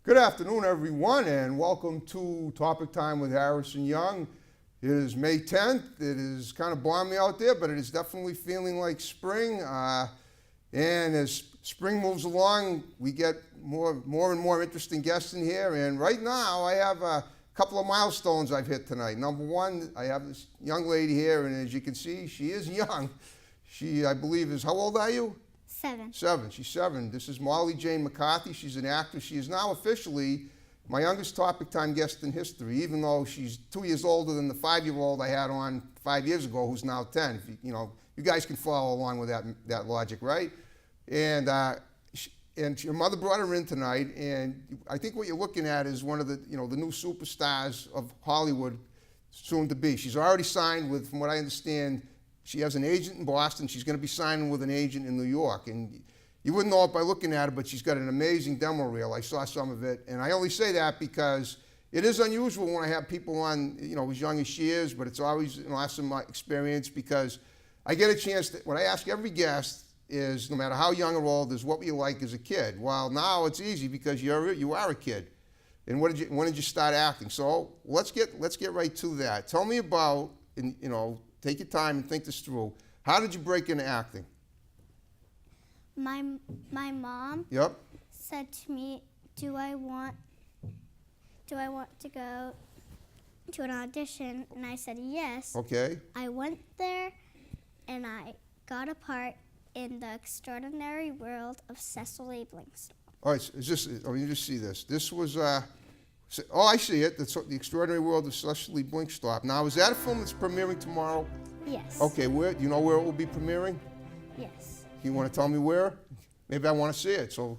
Good afternoon, everyone, and welcome to Topic Time with Harrison Young. It is May 10th. It is kind of balmy out there, but it is definitely feeling like spring. And as spring moves along, we get more and more interesting guests in here. And right now, I have a couple of milestones I've hit tonight. Number one, I have this young lady here, and as you can see, she is young. She, I believe, is, how old are you? 7. 7. She's 7. This is Molly Jane McCarthy. She's an actress. She is now officially my youngest Topic Time guest in history, even though she's 2 years older than the 5-year-old I had on 5 years ago, who's now 10. If you guys can follow along with that logic, right? And your mother brought her in tonight, and I think what you're looking at is one of the the new superstars of Hollywood, soon to be. She's already signed with, from what I understand. She has an agent in Boston. She's going to be signing with an agent in New York. And you wouldn't know it by looking at her, but she's got an amazing demo reel. I saw some of it. And I only say that because it is unusual when I have people on, as young as she is, but it's always an awesome experience because I get a chance to, what I ask every guest is, no matter how young or old, is what were you like as a kid? Well, now it's easy because you are a kid. And when did you start acting? So let's get right to that. Tell me about, take your time and think this through. How did you break into acting? My mom said to me, do I want to go to an audition? And I said yes. Okay. I went there and I got a part in The Extraordinary World of Cecily Blinkstop. All right, you just see this. This was, I see it. That's The Extraordinary World of Cecily Blinkstop. Now, is that a film that's premiering tomorrow? Yes. Okay, do you know where it will be premiering? Yes. You want to tell me where? Maybe I want to see it. So,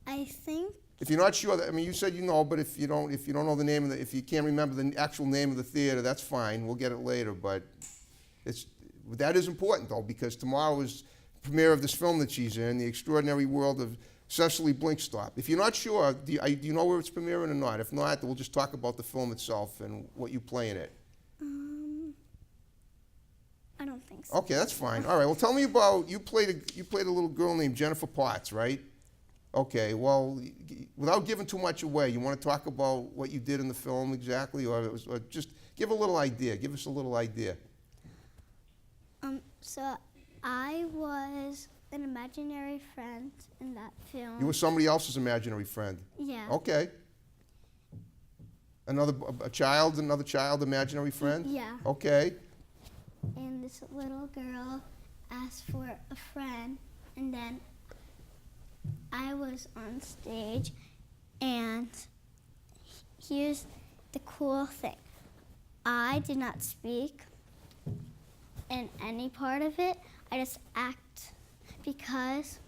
I think. If you're not sure, you said you know, but if you don't know the name if you can't remember the actual name of the theater, that's fine. We'll get it later. But that is important though, because tomorrow is the premiere of this film that she's in, The Extraordinary World of Cecily Blinkstop. If you're not sure, do you know where it's premiering or not? If not, we'll just talk about the film itself and what you play in it. I don't think so. Okay, that's fine. All right. Well, tell me about you played a little girl named Jennifer Potts, right? Okay. Well, without giving too much away, you want to talk about what you did in the film exactly, or just give a little idea. Give us a little idea. So I was an imaginary friend in that film. You were somebody else's imaginary friend. Yeah. Okay. Another child, imaginary friend? Yeah. Okay. And this little girl asked for a friend, and then I was on stage, and here's the cool thing. I did not speak in any part of it. I just act because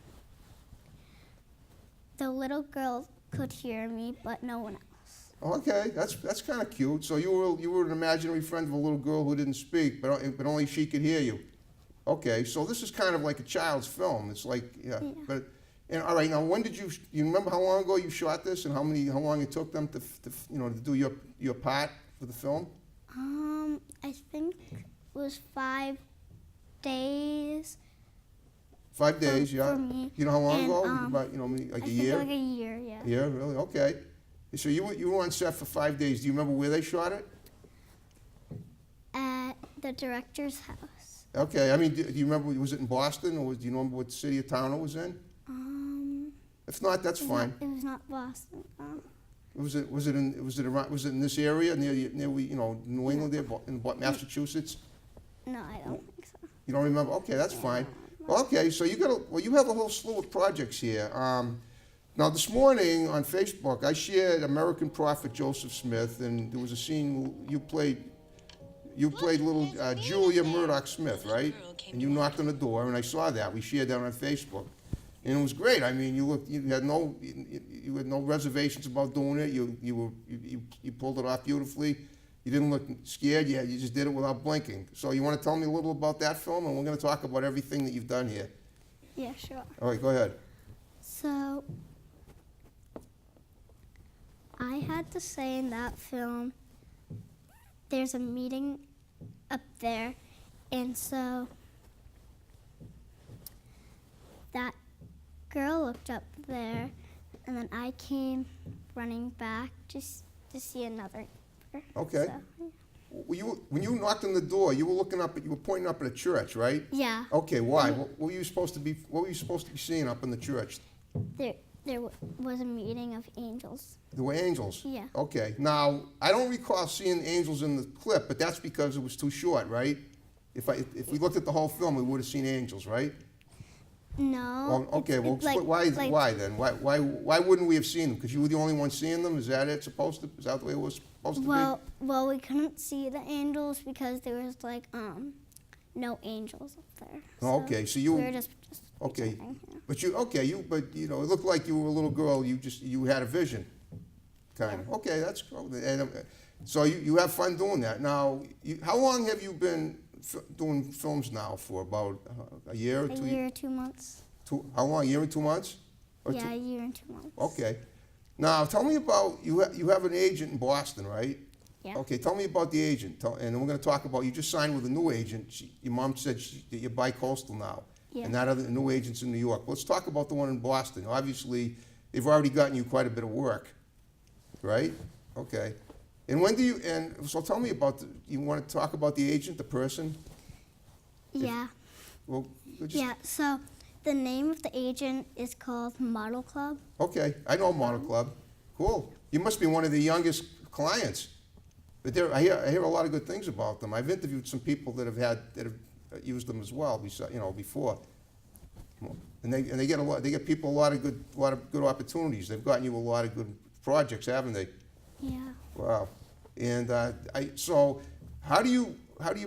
the little girl could hear me, but no one else. Okay, that's kind of cute. So you were an imaginary friend of a little girl who didn't speak, but only she could hear you. Okay, so this is kind of like a child's film. It's like and all right. Now, when did you remember how long ago you shot this and how long it took them to do your part for the film? I think it was 5 days. 5 days, yeah. For me. You know how long And, ago? About like a year. I think like a year, yeah. Yeah, really? Okay. So you were on set for 5 days. Do you remember where they shot it? At the director's house. Okay. Do you remember? Was it in Boston, or do you remember what city or town it was in? If not, that's fine. It was not Boston. Was it in this area near New England there, in Massachusetts? No, I don't think so. You don't remember? Okay, that's fine. Well, okay, so you have a whole slew of projects here. Now, this morning on Facebook, I shared American prophet Joseph Smith, and there was a scene you played little Julia Murdoch Smith, right? And you knocked on the door, and I saw that. We shared that on Facebook, and it was great. You had no reservations about doing it. You pulled it off beautifully. You didn't look scared. You just did it without blinking. So you want to tell me a little about that film, and we're going to talk about everything that you've done here. Yeah, sure. All right, go ahead. So I had to say in that film, there's a meeting up there, and so that girl looked up there and then I came running back just to see another neighbor. Okay. So, When you knocked on the door, you were pointing up at a church, right? yeah. Okay, why? What were you supposed to be seeing up in the church? There was a meeting of angels. There were angels? Yeah. Okay. Now, I don't recall seeing angels in the clip, but that's because it was too short, right? If we looked at the whole film, we would have seen angels, right? No. Well, okay. Well, why then? Why wouldn't we have seen them? Because you were the only one seeing them? Is that Is that the way it was supposed to be? Well, we couldn't see the angels because there was no angels up there. Oh, okay. So you we were just okay. pretending, yeah. But it looked like you were a little girl. You had a vision, kind of. Okay, that's cool. And so you have fun doing that. Now, how long have you been doing films now for? About a year or two? A year, 2 months. How long? A year and 2 months? Or Yeah, a year and 2 months. Okay. Now, tell me about you have an agent in Boston, right? Yeah. Okay, tell me about the agent. And then we're going to talk about, you just signed with a new agent. Your mom said that you're bi-coastal now. Yeah. And that other new agent's in New York. Let's talk about the one in Boston. Obviously, they've already gotten you quite a bit of work, right? Okay. And so tell me about, you want to talk about the agent, the person? Yeah. Well, just, Yeah, so the name of the agent is called Model Club. Okay, I know Model Club. Cool. You must be one of the youngest clients. But I hear a lot of good things about them. I've interviewed some people that have used them as well, before. And they get people a lot of good opportunities. They've gotten you a lot of good projects, haven't they? Yeah. Wow. And so how do you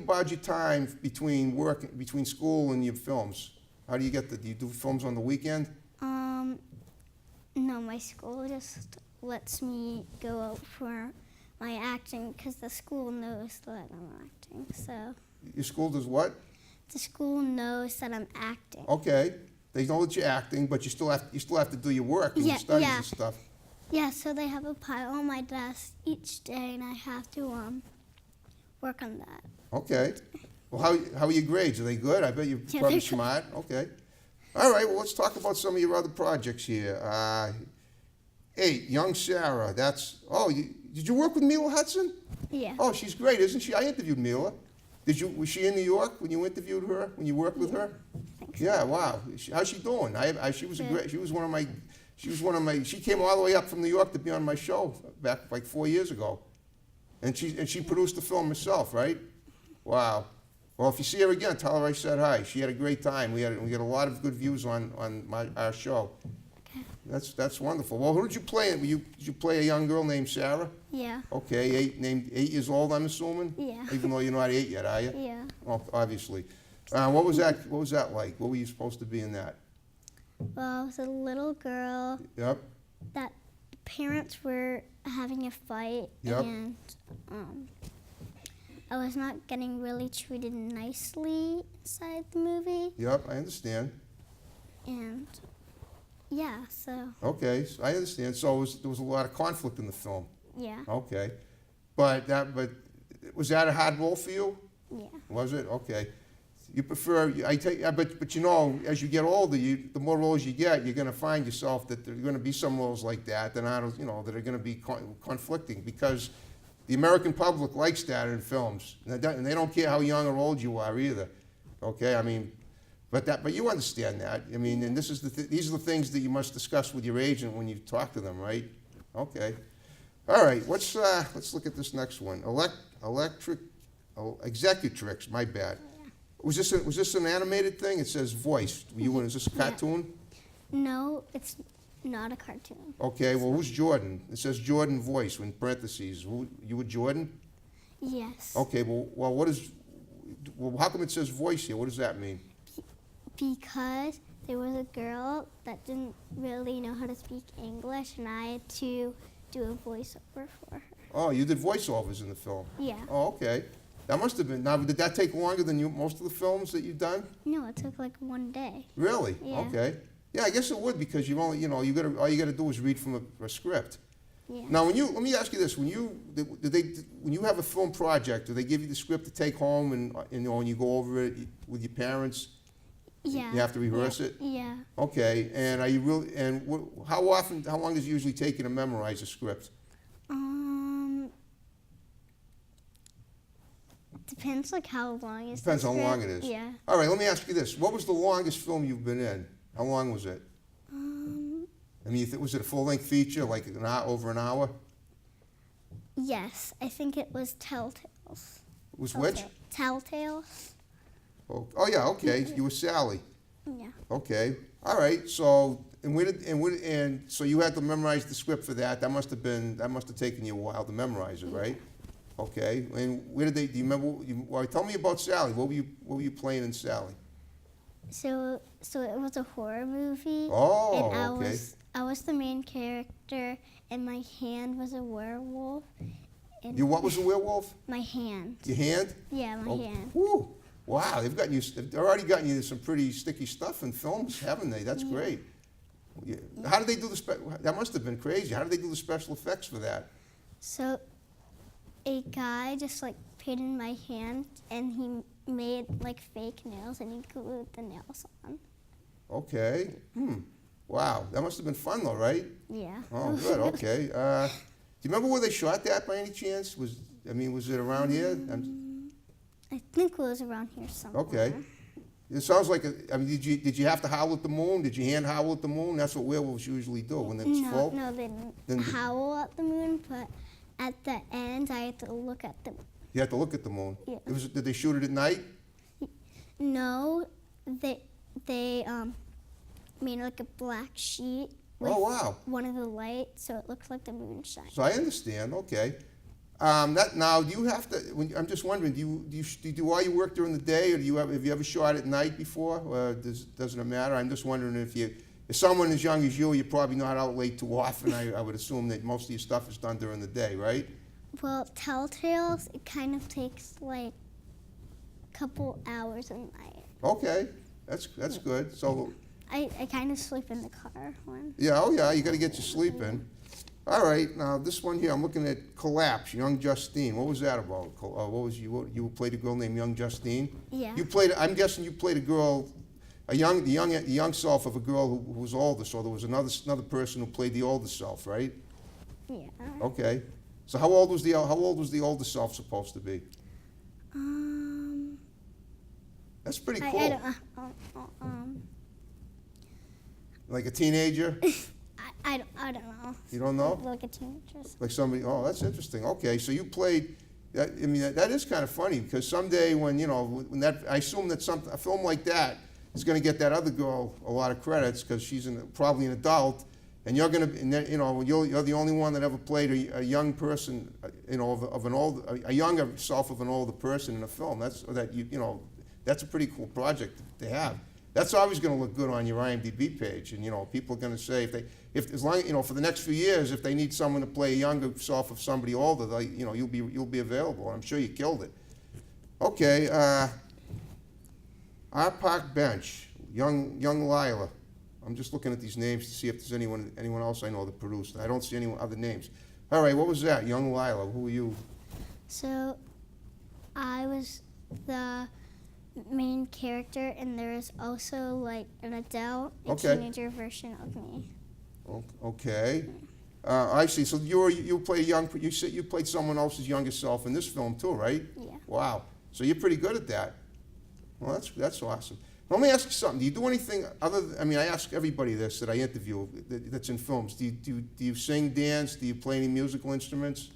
bide your time between school and your films? How do you do you do films on the weekend? No, my school just lets me go out for my acting because the school knows that I'm acting. So Your school does what? the school knows that I'm acting. Okay. They know that you're acting, but you still have to do your work and your studies and stuff. Yeah, so they have a pile on my desk each day, and I have to work on that. Okay. Well, how are your grades? Are they good? I bet you're Yeah, probably they're good. smart. Okay. All right. Well, let's talk about some of your other projects here. 8, young Sarah. Did you work with Mila Hudson? Yeah. Oh, she's great, isn't she? I interviewed Mila. Was she in New York when you interviewed her? When you worked with her? Thanks. Yeah. Wow. How's she doing? She was Good. She was one of my. She came all the way up from New York to be on my show back like 4 years ago, and she produced the film herself, right? Wow. Well, if you see her again, tell her I said hi. She had a great time. We had a lot of good views on our show. Okay. That's wonderful. Well, who did you play? Did you play a young girl named Sarah? Yeah. Okay, 8 years old, I'm assuming. Yeah. Even though you're not 8 yet, are you? Yeah. Well, obviously. What was that like? What were you supposed to be in that? Well, I was a little girl Yep. that parents were having a fight, Yep. and I was not getting really treated nicely inside the movie, Yep. I understand. and yeah, so Okay, so I understand. So there was a lot of conflict in the film. yeah, Okay, but was that a hard role for you? yeah, Was it? Okay. You prefer, but as you get older, the more roles you get, you're going to find yourself that there are going to be some roles like that that aren't, that are going to be conflicting, because the American public likes that in films, and they don't care how young or old you are either. Okay, I mean, but you understand that. I mean, and these are the things that you must discuss with your agent when you talk to them, right? Okay. All right. Let's look at this next one. Executrix. My bad. Was this an animated thing? It says voice. Is this a Yeah. cartoon? no, it's not a cartoon. Okay. Well, who's Jordan? It says Jordan voice in parentheses. You were Jordan? Yes, Okay. Well, how come it says voice here? What does that mean? because there was a girl that didn't really know how to speak English, and I had to do a voiceover for her. Oh, you did voiceovers in the film. Yeah. Oh, okay. That must have been. Now, did that take longer than most of the films that you've done? No, it took like 1 day. Really? Yeah. Okay. Yeah, I guess it would, because you've only, all you got to do is read from a script. Yeah. Now, let me ask you this: when you have a film project, do they give you the script to take home and you go over it with your parents? Yeah. You have to rehearse yeah, it? Yeah. Okay, and are you really, and how long does it usually take you to memorize a script? Depends like how long is Depends the how long it script. is. Yeah. All right, let me ask you this. What was the longest film you've been in? How long was it? I mean, was it a full-length feature, like over an hour? Yes, I think it was Telltales. It was which? Telltales. Oh yeah, okay. You were Sally. Yeah. Okay. All right. So and so you had to memorize the script for that. That must have taken you a while to memorize it, right? Okay. And where did do you remember? Well, tell me about Sally. What were you playing in Sally? So it was a horror movie. Oh, and okay. I was the main character, and my hand was a werewolf. And You what was a werewolf? My hand. Your hand? Yeah, my hand. Whew. Wow, they've already gotten you some pretty sticky stuff in films, haven't they? That's great. Yeah. How did they do that must have been crazy. How did they do the special effects for that? So a guy just like painted my hand, and he made like fake nails, and he glued the nails on. Okay. Wow, that must have been fun though, right? Yeah. Oh, good. Okay. Do you remember where they shot that by any chance? Was it around here? I think it was around here somewhere. Okay. It sounds like did you have to howl at the moon? Did you hand howl at the moon? That's what werewolves usually do when it's full. No, they didn't howl at the moon, but at the end, I had to look at the. You had to look at the moon. Yeah. Did they shoot it at night? No, they made like a black sheet with Oh wow. one of the lights, so it looks like the moon shine. So I understand. Okay. Now, do you have to? I'm just wondering. Do you do all your work during the day, or have you ever shot at night before? Or doesn't it matter? I'm just wondering if someone as young as you're probably not out late too often. I would assume that most of your stuff is done during the day, right? Well, Telltales, it kind of takes like a couple hours a night. Okay, that's good. So I kind of sleep in the car one. yeah, oh yeah, you got to get your sleep in. All right, now this one here, I'm looking at Collapse, Young Justine. What was that about? What was you played a girl named Young Justine? Yeah. I'm guessing you played a girl, the young self of a girl who was older. So there was another person who played the older self, right? Yeah. Okay. So how old was the older self supposed to be? That's pretty cool. I Like a teenager? I don't know. You don't know? Like a teenager. Like somebody, oh, that's interesting. Okay, so you played, that is kind of funny because someday I assume that a film like that is going to get that other girl a lot of credits because she's probably an adult, and you're the only one that ever played a young person, a younger self of an older person in a film. That's a pretty cool project to have. That's always going to look good on your IMDb page, and people are going to say as long for the next few years, if they need someone to play a younger self of somebody older, you'll be available. I'm sure you killed it. Okay, our Park Bench, young Lila. I'm just looking at these names to see if there's anyone else I know that produced. I don't see any other names. All right, what was that, young Lila? Who were you? So, I was the main character, and there is also like an adult, a teenager version of me. Okay, I see. So you played someone else's younger self in this film too, right? Yeah. Wow. So you're pretty good at that. Well, that's awesome. Let me ask you something. Do you do anything other? I ask everybody this that I interview that's in films. Do you sing, dance? Do you play any musical instruments?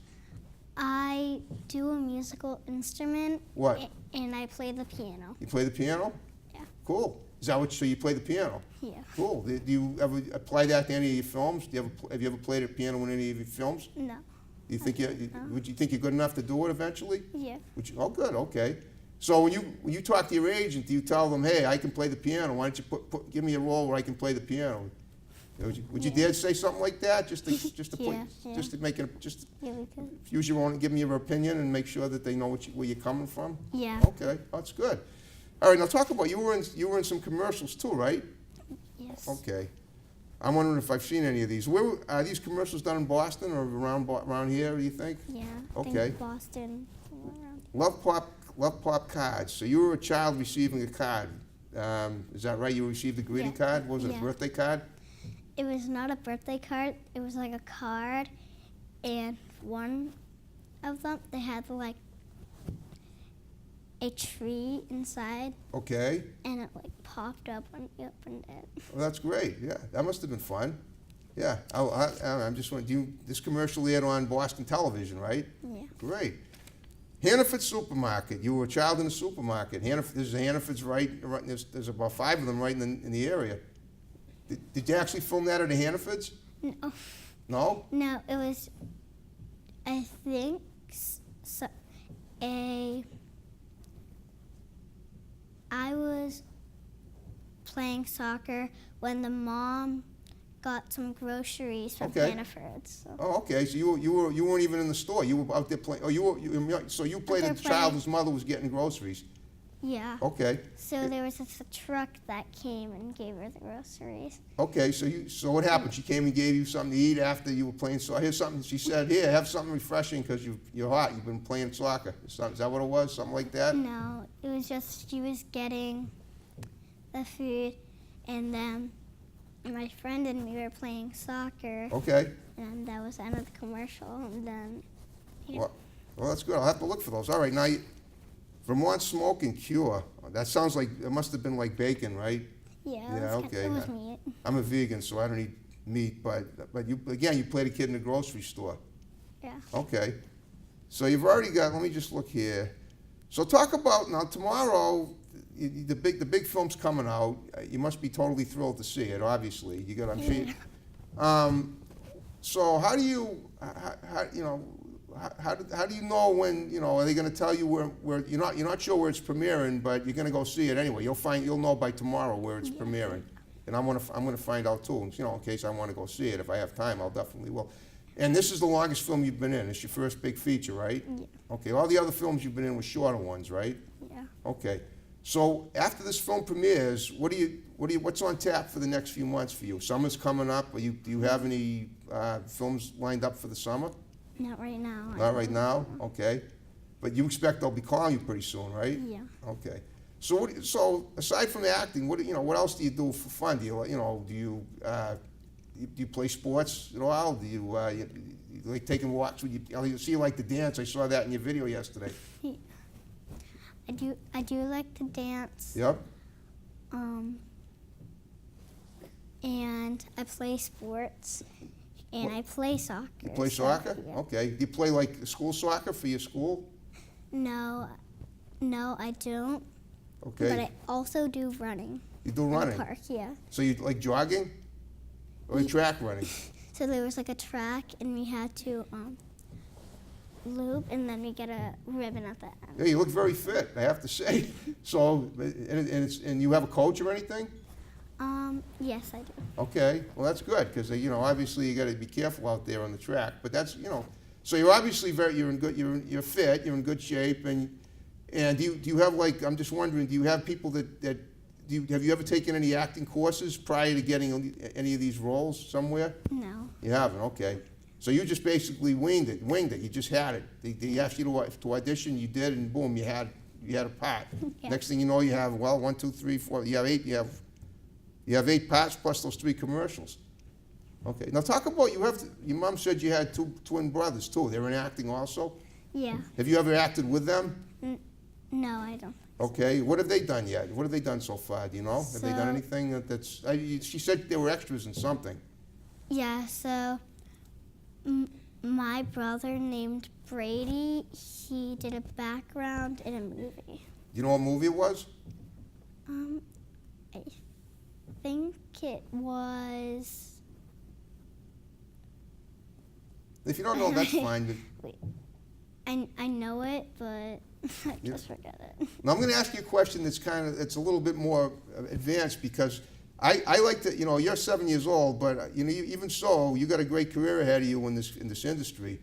I do a musical instrument. What? And I play the piano. You play the piano? Yeah. Cool. Is that so you play the piano? Yeah. Cool. Do you ever apply that to any of your films? Have you ever played a piano in any of your films? No. Would you think you're good enough to do it eventually? Yeah. Oh, good. Okay. So when you talk to your agent, do you tell them, hey, I can play the piano. Why don't you give me a role where I can play the piano? Would you dare say something like that just to use your own, give them your opinion and make sure that they know where you're coming from? Yeah. Okay, that's good. All right, now talk about you were in some commercials too, right? Yes. Okay. I'm wondering if I've seen any of these. Where are these commercials done in Boston or around here? Do you think? Yeah. Okay. I think Boston. LOVEPOP cards. So you were a child receiving a card Is that right? You received a greeting card? Was it a birthday card? It was not a birthday card. It was like a card, and one of them, they had like a tree inside. Okay. And it like popped up when you opened it. Well, that's great. Yeah, that must have been fun. Yeah, I'm just wondering, this commercial aired on Boston television, right? Yeah. Great. Hannaford Supermarket. You were a child in a supermarket. There's a Hannaford's right. There's about 5 of them right in the area. Did you actually film that at a Hannaford's? No. No? No, it was, I think, I was playing soccer when the mom got some groceries from Hannaford's. So. Oh, okay. So you weren't even in the store. You were out there playing. Oh, so you played a child whose mother was getting groceries. Yeah. Okay. So there was a truck that came and gave her the groceries. Okay. So what happened? She came and gave you something to eat after you were playing soccer. Here's something. She said, "Here, have something refreshing because you're hot. You've been playing soccer." Is that what it was? Something like that? No, it was just she was getting the food, and then my friend and me were playing soccer. Okay. And that was the end of the commercial, and then. Well, that's good. I'll have to look for those. All right, now Vermont Smoke and Cure. That sounds like it must have been like bacon, right? Yeah. Okay. It was meat. I'm a vegan, so I don't eat meat. But you played a kid in a grocery store. Yeah. Okay. So you've already got. Let me just look here. So talk about now tomorrow. The big film's coming out. You must be totally thrilled to see it. Obviously, you got. I'm sure. So how do you how do you know when are they going to tell you where you're not sure where it's premiering, but you're going to go see it anyway. You'll know by tomorrow where it's premiering, and I'm gonna find out too. In case I want to go see it, if I have time, I'll definitely will. And this is the longest film you've been in. It's your first big feature, right? Yeah. Okay. All the other films you've been in were shorter ones, right? Yeah. Okay. So after this film premieres, what's on tap for the next few months for you? Summer's coming up. Do you have any films lined up for the summer? Not right now. Not right now. Okay. But you expect they'll be calling you pretty soon, right? Yeah. Okay. So aside from acting, what else do you do for fun? Do you play sports at all? Do you like taking walks? I see you like to dance. I saw that in your video yesterday. I do like to dance. Yep. And I play sports, and I play soccer. You play soccer? Yeah. Okay. Do you play like school soccer for your school? No, I don't. Okay. But I also do running. You do In running? the park, yeah. So you like jogging? Or track running? So there was like a track, and we had to loop, and then we get a ribbon at the end. Yeah, you look very fit, I have to say. So, and you have a coach or anything? Yes, I do. Okay, well that's good because obviously you got to be careful out there on the track. But that's so you're obviously you're fit, you're in good shape, and do you have I'm just wondering, do you have people that have you ever taken any acting courses prior to getting any of these roles somewhere? No. You haven't, okay. So you just basically winged it. You just had it. They asked you to audition, you did, and boom, you had a part. Yeah. Next thing you know, you have 1, 2, 3, 4. You have 8. You have 8 parts plus those 3 commercials. Okay. Now talk about your mom said you had 2 twin brothers too. They were in acting also. Yeah. Have you ever acted with them? No, I don't. Okay. What have they done yet? What have they done so far? Do you know? Have they done anything that's? She said they were extras in something. Yeah. So. My brother named Brady, he did a background in a movie. Do you know what movie it was? I think it was... If you don't know, that's fine. Wait, I know it, but I just forgot it. Now I'm going to ask you a question that's it's a little bit more advanced because I like to, you're 7 years old, but even so, you got a great career ahead of you in this industry.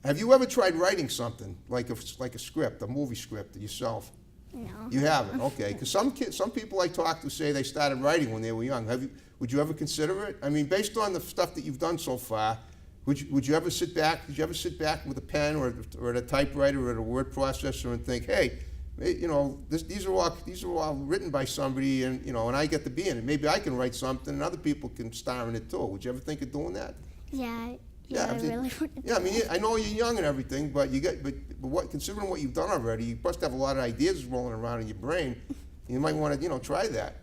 Have you ever tried writing something like a script, a movie script yourself? No. You haven't, okay? Because some people I talk to say they started writing when they were young. Would you ever consider it? I mean, based on the stuff that you've done so far, would you ever sit back? Did you ever sit back with a pen or at a typewriter or at a word processor and think, hey, these are all written by somebody, and and I get to be in it. Maybe I can write something, and other people can star in it too. Would you ever think of doing that? Yeah, Yeah, I really want to do Yeah, I mean, I know you're young and everything, but considering what you've done already, you must have a lot of ideas rolling around in your brain. You might want to, try that.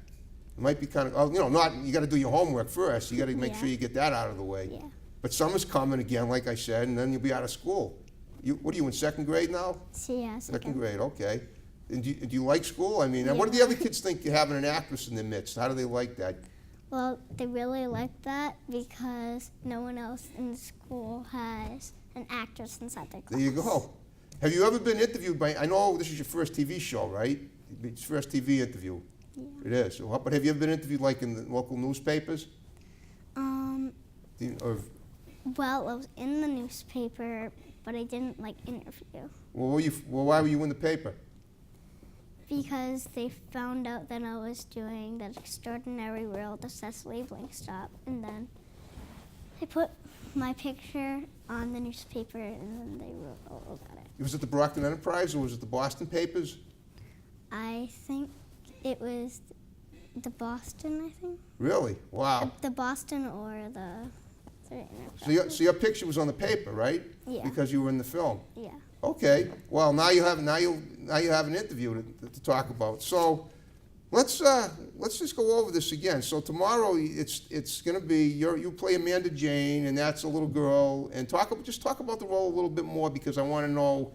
It might be kind of, you got to do your homework first. You got to make sure you get that out of the way. Yeah. But summer's coming again, like I said, and then you'll be out of school. What are you in second grade now? Yeah, Second grade, okay. And do you like school? I mean, what do the other kids think you're having an actress in their midst? How do they like that? Well, they really like that because no one else in the school has an actress inside their class. There you go. Have you ever been interviewed by, I know this is your first TV show, right? It's your first TV interview. Yeah. It is. So, but have you ever been interviewed like in the local newspapers? Well, I was in the newspaper, but I didn't interview. Why were you in the paper? Because they found out that I was doing that extraordinary world of Cecily Blinkstop, and then they put my picture on the newspaper, and then they wrote all about it. Was it the Brockton Enterprise or was it the Boston papers? I think it was the Boston, I think. Really? Wow. The Boston or the... So your picture was on the paper, right? Yeah. Because you were in the film. Yeah. Okay. Well, now you have an interview to talk about. So let's just go over this again. So tomorrow it's going to be you play Amanda Jane, and that's a little girl, and talk about the role a little bit more, because I want to know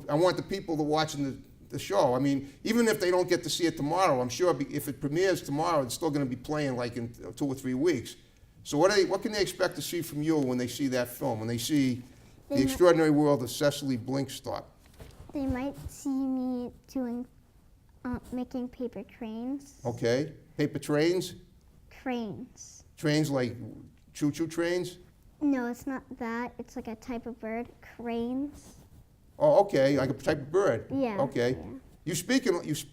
I want the people that are watching the show. I mean, even if they don't get to see it tomorrow, I'm sure if it premieres tomorrow, it's still going to be playing like in 2 or 3 weeks. So what can they expect to see from you when they see that film? When they see The Extraordinary World of Cecily Blinkstop? They might see me making paper trains. Okay. Paper trains? Trains. Trains like choo-choo trains? No, it's not that. It's like a type of bird. Cranes. Oh, okay. Like a type of bird? Yeah. Okay. Yeah.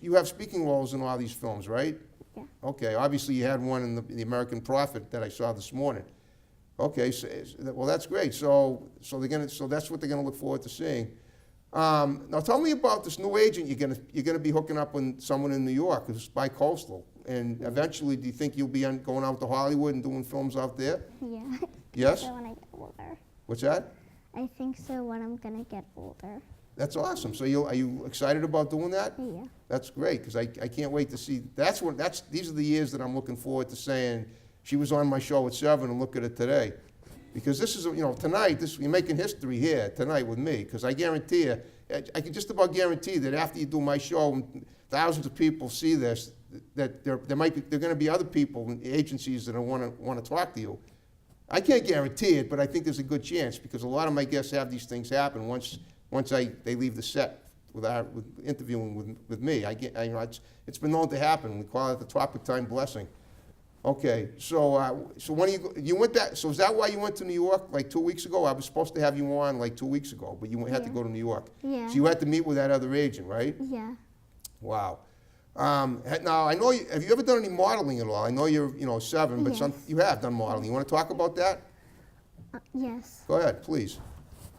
You have speaking roles in all these films, right? Yeah. Okay. Obviously, you had one in the American Prophet that I saw this morning. Okay. Well, that's great. So that's what they're gonna look forward to seeing. Now, tell me about this new agent you're gonna be hooking up with someone in New York who's bi-coastal, and eventually, do you think you'll be going out to Hollywood and doing films out there? Yeah. Yes. So when I get older. What's that? I think so when I'm gonna get older. That's awesome. So are you excited about doing that? Yeah. That's great, because I can't wait to see. These are the years that I'm looking forward to saying, she was on my show at 7 and look at it today. Because this is, tonight, you're making history here tonight with me, because I guarantee you, I can just about guarantee that after you do my show and thousands of people see this, that there are going to be other people in agencies that want to talk to you. I can't guarantee it, but I think there's a good chance, because a lot of my guests have these things happen once they leave the set with interviewing with me. It's been known to happen. We call it the topic time blessing. Okay, so when you went back? So is that why you went to New York like 2 weeks ago? I was supposed to have you on like 2 weeks ago, but you had to go to New York. Yeah. So you had to meet with that other agent, right? Yeah. Wow. Now I know. Have you ever done any modeling at all? I know you're 7, but Yes. you have done modeling. You want to talk about that? Yes. Go ahead, please.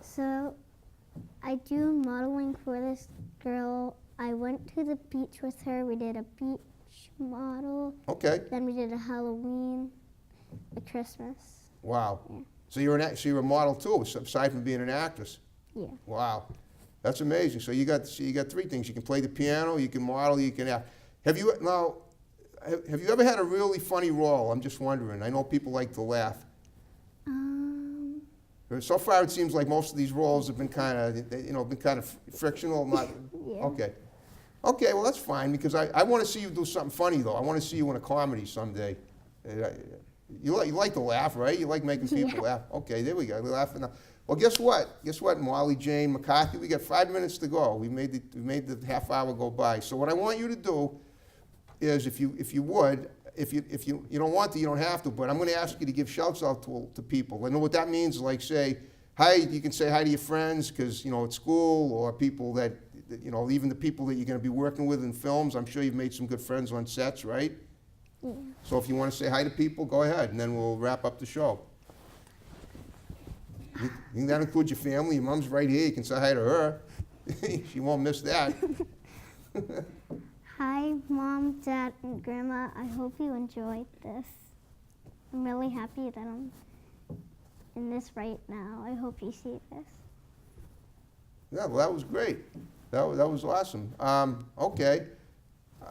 So I do modeling for this girl. I went to the beach with her. We did a beach model. Okay. Then we did a Halloween, a Christmas. Wow. Yeah. So you're a model too, aside from being an actress. Yeah. Wow, that's amazing. So you got 3 things. You can play the piano, you can model, you can act. Have you ever had a really funny role? I'm just wondering. I know people like to laugh. So far, it seems like most of these roles have been kind of frictional. Not, Yeah. Okay. Okay, well, that's fine, because I want to see you do something funny, though. I want to see you in a comedy someday. You like to laugh, right? You like making people laugh. Okay, there we go. We're laughing now. Well, guess what? Guess what, Molly, Jane, McCarthy? We got 5 minutes to go. We made the half hour go by. So what I want you to do is, if you would, if you don't want to, you don't have to, but I'm going to ask you to give shouts out to people. I know what that means, like say, hi, you can say hi to your friends, because, at school, or people that, even the people that you're going to be working with in films. I'm sure you've made some good friends on sets, right? Yeah. So if you want to say hi to people, go ahead, and then we'll wrap up the show. You think that includes your family? Your mom's right here. You can say hi to her. She won't miss that. Hi, Mom, Dad, and Grandma. I hope you enjoyed this. I'm really happy that I'm in this right now. I hope you see this. Yeah, well, that was great. That was awesome. Okay,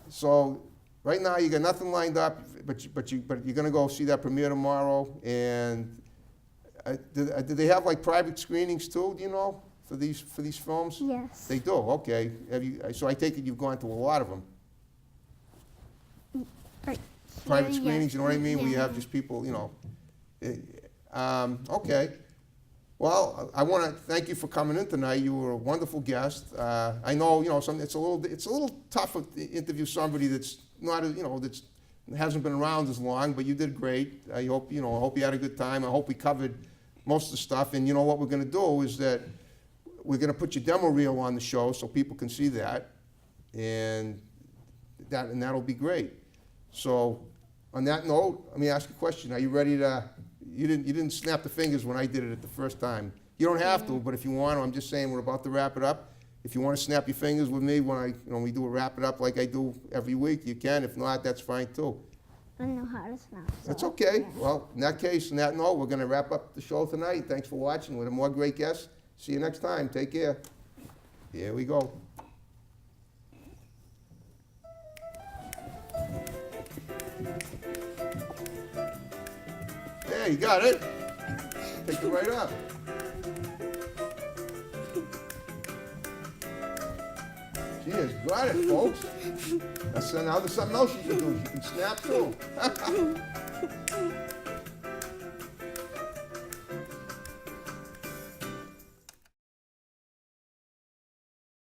so right now you got nothing lined up, but you're gonna go see that premiere tomorrow. And do they have like private screenings too? Do you know for these films? Yes. They do. Okay. Have you? So I take it you've gone to a lot of them. Right. Private Here, screenings. yes. You know what I mean? Where you Yeah. have just people. You know. Okay. Well, I want to thank you for coming in tonight. You were a wonderful guest. I know, it's a little tough to interview somebody that's not, that's hasn't been around as long, but you did great. I hope you had a good time. I hope we covered most of the stuff. And what we're going to do is that we're going to put your demo reel on the show so people can see that, and that'll be great. So, on that note, let me ask you a question. Are you ready to? You didn't snap the fingers when I did it the first time. You don't have to, but if you want to, I'm just saying we're about to wrap it up. If you want to snap your fingers with me when we do a wrap it up like I do every week, you can. If not, that's fine too. I don't know how to snap. So That's okay. Well, in that case, on that note, we're going to wrap up the show tonight. Thanks for watching. With more great guests. See you next time. Take care. Here we go. Yeah, you got it. Pick it right up. She has got it, folks. Now there's something else you can do. You can snap too.